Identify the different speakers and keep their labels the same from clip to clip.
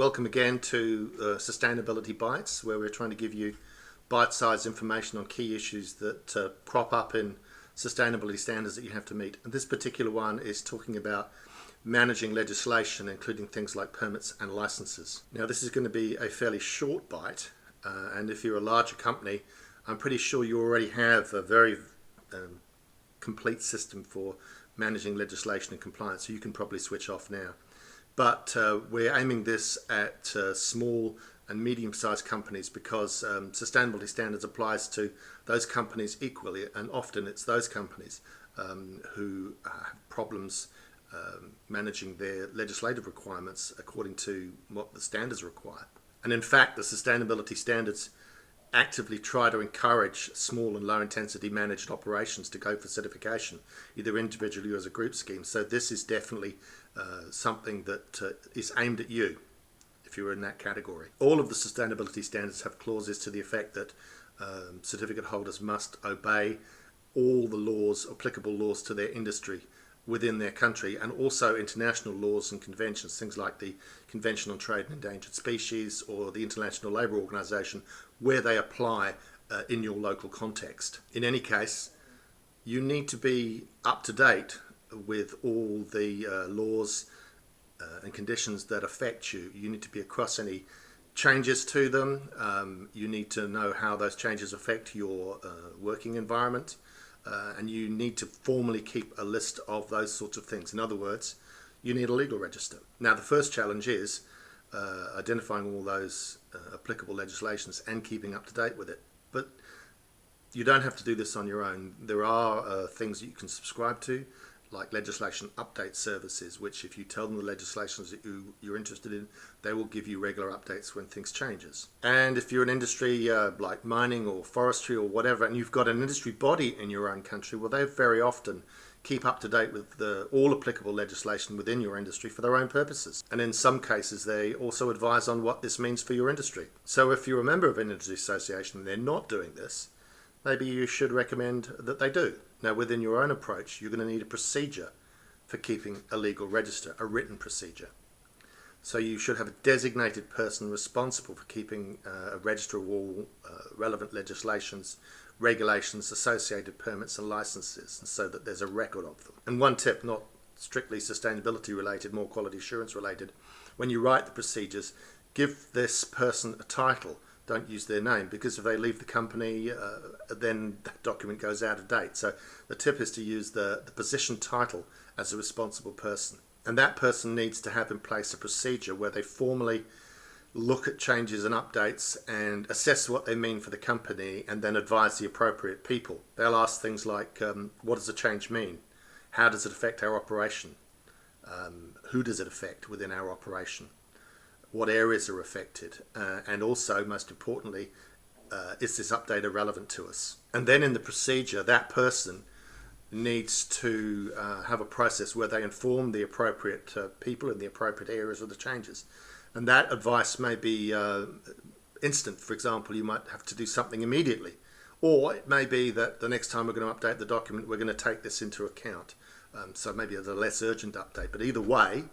Speaker 1: Welcome again to Sustainability Bites, where we're trying to give you bite-sized information on key issues that crop up in sustainability standards that you have to meet. And this particular one is talking about managing legislation, including things like permits and licenses. Now, this is going to be a fairly short bite, and if you're a larger company, I'm pretty sure you already have a very complete system for managing legislation and compliance, so you can probably switch off now. But we're aiming this at small and medium-sized companies because sustainability standards applies to those companies equally, and often it's those companies who have problems managing their legislative requirements according to what the standards require. And in fact, the sustainability standards actively try to encourage small and low intensity managed operations to go for certification, either individually or as a group scheme. So this is definitely something that is aimed at you if you're in that category. All of the sustainability standards have clauses to the effect that certificate holders must obey all the laws, applicable laws to their industry within their country, and also international laws and conventions, things like the Convention on Trade in Endangered Species or the International Labour Organization, where they apply in your local context. In any case, you need to be up to date with all the laws and conditions that affect you. You need to be across any changes to them. You need to know how those changes affect your working environment. And you need to formally keep a list of those sorts of things. In other words, you need a legal register. Now, the first challenge is identifying all those applicable legislations and keeping up to date with it. But you don't have to do this on your own. There are things that you can subscribe to, like legislation update services, which if you tell them the legislations that you're interested in, they will give you regular updates when things changes. And if you're an industry like mining or forestry or whatever, and you've got an industry body in your own country, well, they very often keep up to date with all applicable legislation within your industry for their own purposes. And in some cases, they also advise on what this means for your industry. So if you're a member of an industry association and they're not doing this, maybe you should recommend that they do. Now, within your own approach, you're going to need a procedure for keeping a legal register, a written procedure. So you should have a designated person responsible for keeping a register of all relevant legislations, regulations, associated permits and licenses, so that there's a record of them. And one tip, not strictly sustainability related, more quality assurance related, when you write the procedures, give this person a title. Don't use their name, because if they leave the company, then that document goes out of date. So the tip is to use the position title as a responsible person. And that person needs to have in place a procedure where they formally look at changes and updates and assess what they mean for the company, and then advise the appropriate people. They'll ask things like, what does the change mean? How does it affect our operation? Who does it affect within our operation? What areas are affected, and also, most importantly, is this update relevant to us? And then in the procedure, that person needs to have a process where they inform the appropriate people in the appropriate areas of the changes. And that advice may be instant. For example, you might have to do something immediately. Or it may be that the next time we're going to update the document, we're going to take this into account. So maybe it's a less urgent update. But either way,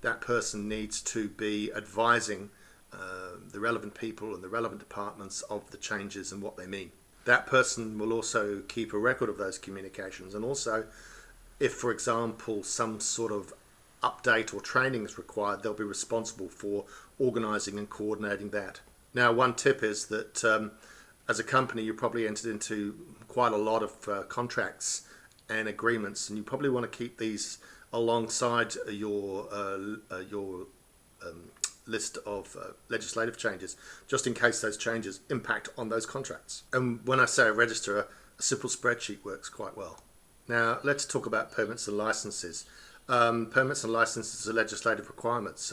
Speaker 1: that person needs to be advising the relevant people and the relevant departments of the changes and what they mean. That person will also keep a record of those communications, and also if, for example, some sort of update or training is required, they'll be responsible for organising and coordinating that. Now, one tip is that as a company, you probably entered into quite a lot of contracts and agreements, and you probably want to keep these alongside your list of legislative changes, just in case those changes impact on those contracts. And when I say a register, a simple spreadsheet works quite well. Now, let's talk about permits and licenses. Permits and licenses are legislative requirements,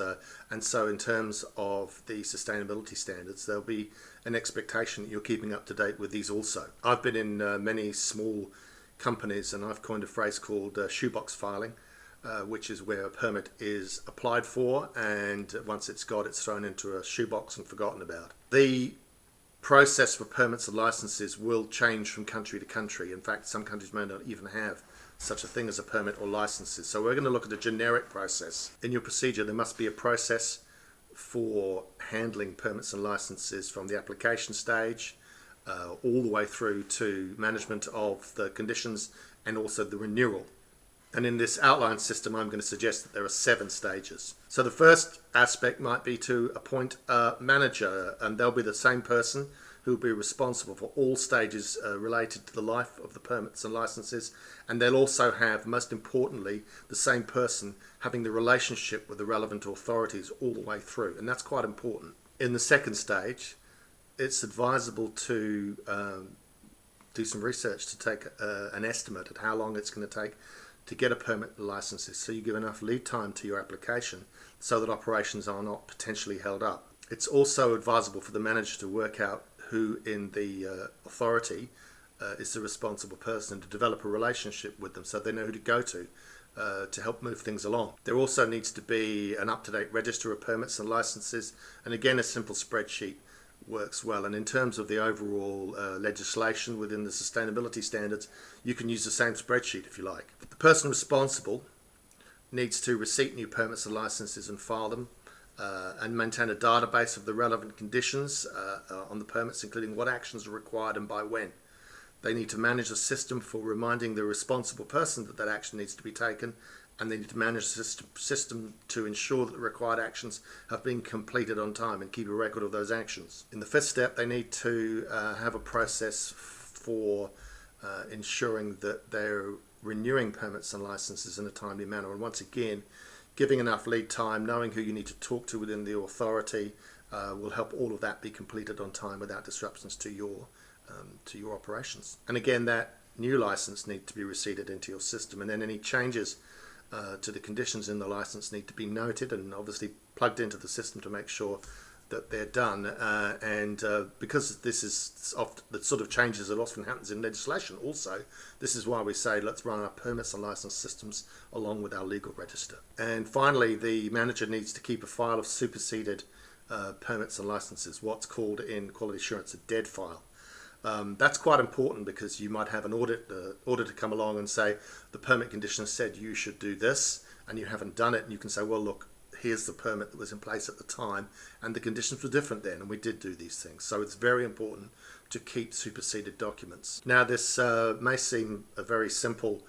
Speaker 1: and so in terms of the sustainability standards, there'll be an expectation that you're keeping up to date with these also. I've been in many small companies, and I've coined a phrase called shoebox filing, which is where a permit is applied for, and once it's got, it's thrown into a shoebox and forgotten about. The process for permits and licenses will change from country to country. In fact, some countries may not even have such a thing as a permit or licenses. So we're going to look at a generic process. In your procedure, there must be a process for handling permits and licenses from the application stage all the way through to management of the conditions and also the renewal. And in this outline system, I'm going to suggest that there are 7 stages. So the first aspect might be to appoint a manager, and they'll be the same person who will be responsible for all stages related to the life of the permits and licenses. And they'll also have, most importantly, the same person having the relationship with the relevant authorities all the way through. And that's quite important. In the second stage, it's advisable to do some research to take an estimate at how long it's going to take to get a permit and licenses, so you give enough lead time to your application so that operations are not potentially held up. It's also advisable for the manager to work out who in the authority is the responsible person, to develop a relationship with them so they know who to go to help move things along. There also needs to be an up-to-date register of permits and licenses, and again a simple spreadsheet works well. And in terms of the overall legislation within the sustainability standards, you can use the same spreadsheet if you like. The person responsible needs to receipt new permits and licenses and file them, and maintain a database of the relevant conditions on the permits, including what actions are required and by when. They need to manage a system for reminding the responsible person that that action needs to be taken, and they need to manage the system to ensure that the required actions have been completed on time and keep a record of those actions. In the fifth step, they need to have a process for ensuring that they're renewing permits and licenses in a timely manner. And once again, giving enough lead time, knowing who you need to talk to within the authority will help all of that be completed on time without disruptions to your operations. And again, that new license needs to be receipted into your system, and then any changes to the conditions in the license need to be noted and obviously plugged into the system to make sure that they're done. And because this is often the sort of changes that often happens in legislation also, this is why we say let's run our permits and license systems along with our legal register. And finally, the manager needs to keep a file of superseded permits and licenses, what's called in quality assurance a dead file. That's quite important because you might have an auditor come along and say the permit conditions said you should do this and you haven't done it, and you can say, well, look, here's the permit that was in place at the time and the conditions were different then and we did do these things. So it's very important to keep superseded documents. Now this may seem a very simple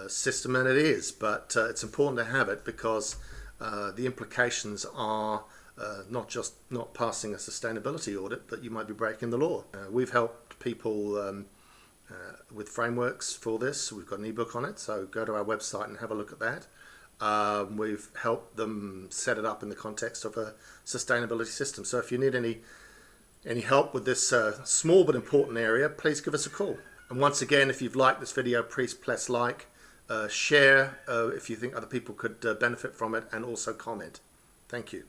Speaker 1: system, and it is, but it's important to have it because the implications are not just not passing a sustainability audit, but you might be breaking the law. We've helped people with frameworks for this. We've got an ebook on it, so go to our website and have a look at that. We've helped them set it up in the context of a sustainability system. So if you need any help with this small but important area, please give us a call. And once again, if you've liked this video, please press like, share if you think other people could benefit from it, and also comment. Thank you.